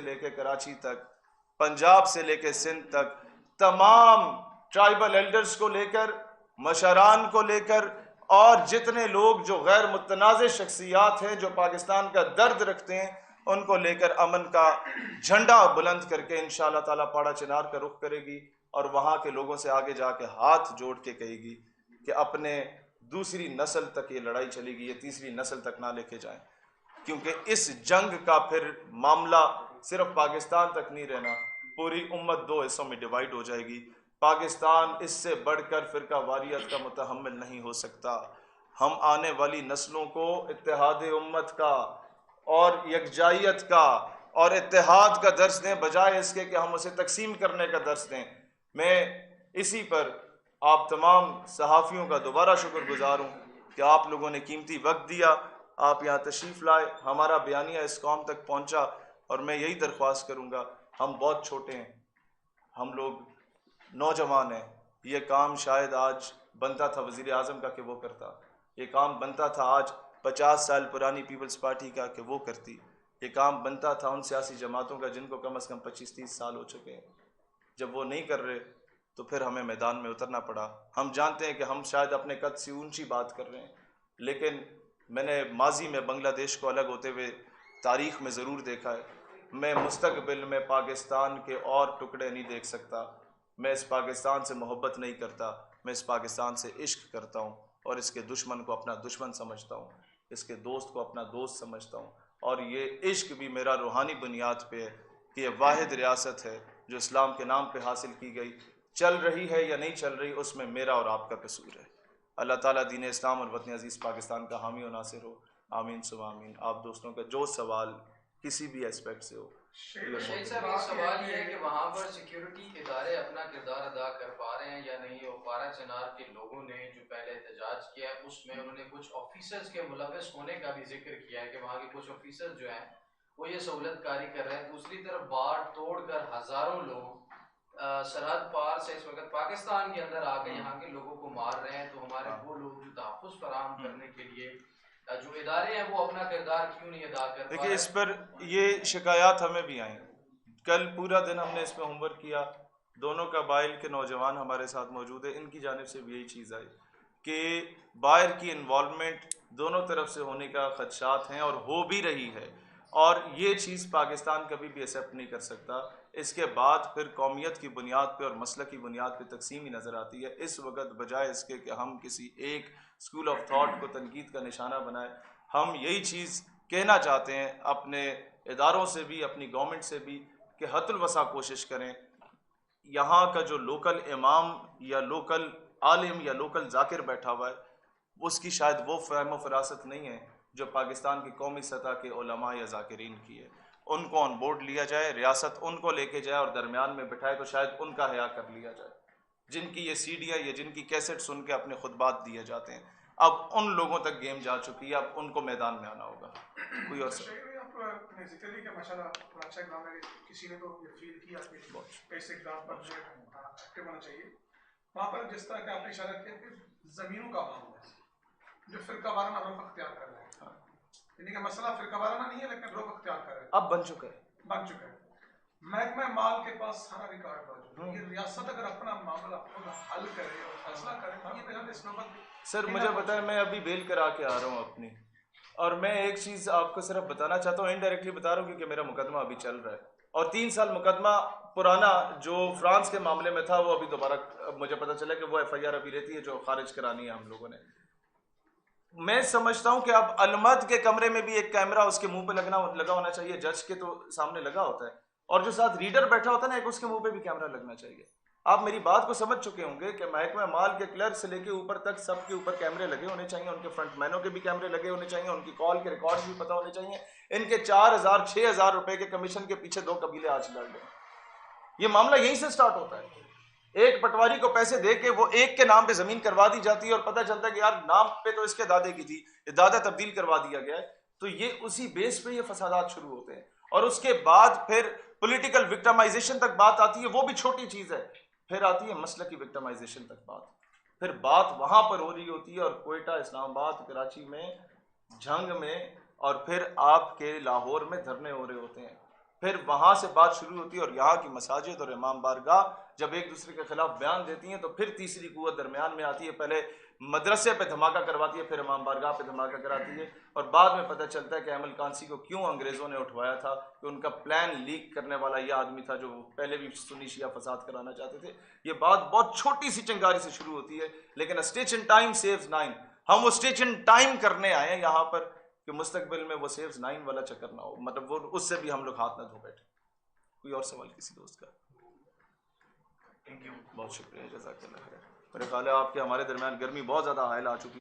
لے کے کراچی تک، پنجاب سے لے کے سندھ تک، تمام ٹرائبل ایلڈرز کو لے کر، مشران کو لے کر، اور جتنے لوگ جو غیر متنازع شخصیات ہیں جو پاکستان کا درد رکھتے ہیں، ان کو لے کر امن کا جھنڈا بلند کر کے انشاءاللہ تعالیٰ پاڑا چنار کا رخ کرے گی، اور وہاں کے لوگوں سے آگے جا کے ہاتھ جوڑ کے کہے گی کہ اپنے دوسری نسل تک یہ لڑائی چلے گی، یہ تیسری نسل تک نہ لے کے جائیں، کیونکہ اس جنگ کا پھر معاملہ صرف پاکستان تک نہیں رہنا، پوری امت دو حصوں میں ڈیوائیڈ ہو جائے گی۔ پاکستان اس سے بڑھ کر فرقہ واریت کا متحمل نہیں ہو سکتا۔ ہم آنے والی نسلوں کو اتحاد امت کا اور یکجائیت کا اور اتحاد کا درس دیں، بجائے اس کے کہ ہم اسے تقسیم کرنے کا درس دیں۔ میں اسی پر آپ تمام صحافیوں کا دوبارہ شکر گزار ہوں کہ آپ لوگوں نے قیمتی وقت دیا، آپ یہاں تشریف لائے، ہمارا بیانیہ اس قوم تک پہنچا، اور میں یہی درخواست کروں گا، ہم بہت چھوٹے ہیں، ہم لوگ نوجوان ہیں، یہ کام شاید آج بنتا تھا وزیر اعظم کا کہ وہ کرتا، یہ کام بنتا تھا آج 50 سال پرانی پیپلز پارٹی کا کہ وہ کرتی، یہ کام بنتا تھا ان سیاسی جماعتوں کا جن کو کم از کم 25-30 سال ہو چکے ہیں۔ جب وہ نہیں کر رہے تو پھر ہمیں میدان میں اترنا پڑا۔ ہم جانتے ہیں کہ ہم شاید اپنے قد سے اونچی بات کر رہے ہیں، لیکن میں نے ماضی میں بنگلہ دیش کو الگ ہوتے ہوئے تاریخ میں ضرور دیکھا ہے، میں مستقبل میں پاکستان کے اور ٹکڑے نہیں دیکھ سکتا۔ میں اس پاکستان سے محبت نہیں کرتا، میں اس پاکستان سے عشق کرتا ہوں، اور اس کے دشمن کو اپنا دشمن سمجھتا ہوں، اس کے دوست کو اپنا دوست سمجھتا ہوں، اور یہ عشق بھی میرا روحانی بنیاد پہ ہے کہ یہ واحد ریاست ہے جو اسلام کے نام پہ حاصل کی گئی، چل رہی ہے یا نہیں چل رہی اس میں میرا اور آپ کا قصور ہے۔ اللہ تعالیٰ دین اسلام اور وطن عزیز پاکستان کا حامی و ناصر ہو، آمین ثم آمین۔ آپ دوستوں کا جو سوال کسی بھی اسپیکٹ سے ہو۔ شہید صاحب، یہ سوال یہ ہے کہ وہاں پر سیکیورٹی ادارے اپنا کردار ادا کر پا رہے ہیں یا نہیں؟ اور پارا چنار کے لوگوں نے جو پہلے احتجاج کیا ہے اس میں انہوں نے کچھ آفیسرز کے ملوث ہونے کا بھی ذکر کیا ہے کہ وہاں کے کچھ آفیسر جو ہیں وہ یہ سہولت کاری کر رہے ہیں، دوسری طرف باڑ توڑ کر ہزاروں لوگ سرحد پار سے اس وقت پاکستان کے اندر آ کے یہاں کے لوگوں کو مار رہے ہیں، تو ہمارے وہ لوگ جو تحفظ فراہم کرنے کے لیے جو ادارے ہیں وہ اپنا کردار کیوں نہیں ادا کر پا رہے؟ دیکھیے، اس پر یہ شکایات ہمیں بھی آئیں، کل پورا دن ہم نے اس پہ ہوم ورک کیا، دونوں قبائل کے نوجوان ہمارے ساتھ موجود ہیں، ان کی جانب سے بھی یہی چیز آئی کہ باہر کی انوالومنٹ دونوں طرف سے ہونے کا خدشات ہیں اور ہو بھی رہی ہے، اور یہ چیز پاکستان کبھی بھی ایکسیپٹ نہیں کر سکتا۔ اس کے بعد پھر قومیت کی بنیاد پہ اور مسلک کی بنیاد پہ تقسیم ہی نظر آتی ہے۔ اس وقت بجائے اس کے کہ ہم کسی ایک اسکول آف تھاٹ کو تنقید کا نشانہ بنائیں، ہم یہی چیز کہنا چاہتے ہیں اپنے اداروں سے بھی، اپنی گورنمنٹ سے بھی، کہ حد الوسع کوشش کریں یہاں کا جو لوکل امام یا لوکل عالم یا لوکل ذاکر بیٹھا ہوا ہے اس کی شاید وہ فہم و فراست نہیں ہے جو پاکستان کی قومی سطح کے علماء یا ذاکرین کی ہے۔ ان کو آن بورڈ لیا جائے، ریاست ان کو لے کے جائے اور درمیان میں بٹھائے تو شاید ان کا حیا کر لیا جائے، جن کی یہ سیڈیاں یا جن کی کیسٹ سن کے اپنے خطبات دیے جاتے ہیں۔ اب ان لوگوں تک گیم جا چکی ہے، اب ان کو میدان میں آنا ہوگا۔ کوئی اور آپ نے ذکر کیا ماشاءاللہ بڑا اچھا اقدام ہے، کسی نے تو یہ فیل کیا کہ اس اقدام پر جو ایکٹیو ہونا چاہیے۔ وہاں پر جس طرح کہ آپ نے اشارہ کیا کہ زمینوں کا معاملہ ہے جو فرقہ وارانہ رخ اختیار کر رہے ہیں، یعنی کہ مسئلہ فرقہ وارانہ نہیں ہے لیکن رخ اختیار کر رہے ہیں، اب بن چکا ہے۔ محکمہ مال کے پاس سارا ریکارڈ موجود ہے، یہ ریاست اگر اپنا معاملہ خود حل کرے اور فیصلہ کرے تو یہ بہت اس نوبت۔ سر مجھے پتا ہے، میں ابھی بیل کرا کے آ رہا ہوں اپنی، اور میں ایک چیز آپ کو صرف بتانا چاہتا ہوں، انڈائریکٹلی بتا رہا ہوں کیونکہ میرا مقدمہ ابھی چل رہا ہے، اور 3 سال مقدمہ پرانا جو فرانس کے معاملے میں تھا وہ ابھی دوبارہ مجھے پتا چلا کہ وہ ایف آئی آر ابھی رہتی ہے جو خارج کرانی ہے ہم لوگوں نے۔ میں سمجھتا ہوں کہ اب المد کے کمرے میں بھی ایک کیمرہ اس کے منہ پہ لگا ہونا چاہیے، جج کے تو سامنے لگا ہوتا ہے، اور جو ساتھ ریڈر بیٹھا ہوتا ہے نا ایک، اس کے منہ پہ بھی کیمرہ لگنا چاہیے۔ آپ میری بات کو سمجھ چکے ہوں گے کہ محکمہ مال کے کلرک سے لے کے اوپر تک سب کے اوپر کیمرے لگے ہونے چاہیے، ان کے فرنٹ مینوں کے بھی کیمرے لگے ہونے چاہیے، ان کی کال کے ریکارڈ بھی پتہ ہونے چاہیے، ان کے 4,000-6,000 روپے کے کمیشن کے پیچھے 2 قبیلے آج لڑ گئے۔ یہ معاملہ یہیں سے سٹارٹ ہوتا ہے، ایک پٹواری کو پیسے دے کے وہ ایک کے نام پہ زمین کروا دی جاتی ہے، اور پتہ چلتا ہے کہ یار نام پہ تو اس کے دادے کی تھی، دادا تبدیل کروا دیا گیا ہے، تو یہ اسی بیس پہ یہ فسادات شروع ہوتے ہیں، اور اس کے بعد پھر پولیٹیکل وکٹمائزیشن تک بات آتی ہے، وہ بھی چھوٹی چیز ہے، پھر آتی ہے مسلکی وکٹمائزیشن تک بات، پھر بات وہاں پر ہو رہی ہوتی ہے، اور کوئٹہ، اسلام آباد، کراچی میں، جھنگ میں، اور پھر آپ کے لاہور میں دھرنے ہو رہے ہوتے ہیں۔ پھر وہاں سے بات شروع ہوتی ہے، اور یہاں کی مساجد اور امام بارگاہ جب ایک دوسرے کے خلاف بیان دیتی ہیں تو پھر تیسری قوت درمیان میں آتی ہے، پہلے مدرسے پہ دھماکہ کرواتی ہے، پھر امام بارگاہ پہ دھماکہ کراتی ہے، اور بعد میں پتہ چلتا ہے کہ احمد کانسی کو کیوں انگریزوں نے اٹھوایا تھا، کہ ان کا پلان لیک کرنے والا یہ آدمی تھا جو پہلے بھی سنی شیعہ فساد کرانا چاہتے تھے۔ یہ بات بہت چھوٹی سی چنگاری سے شروع ہوتی ہے، لیکن a stitch in time saves 9۔ ہم وہ اسٹیچ ان ٹائم کرنے آئے ہیں یہاں پر کہ مستقبل میں وہ سیوز 9 والا چکر نہ ہو، مطلب وہ اس سے بھی ہم لوگ ہاتھ نہ دھو بیٹھے۔ کوئی اور سوال کسی دوست کا؟ بہت شکریہ، جزاک اللہ خیر۔ میرے خیال ہے آپ کے ہمارے درمیان گرمی بہت زیادہ حائل آ چکی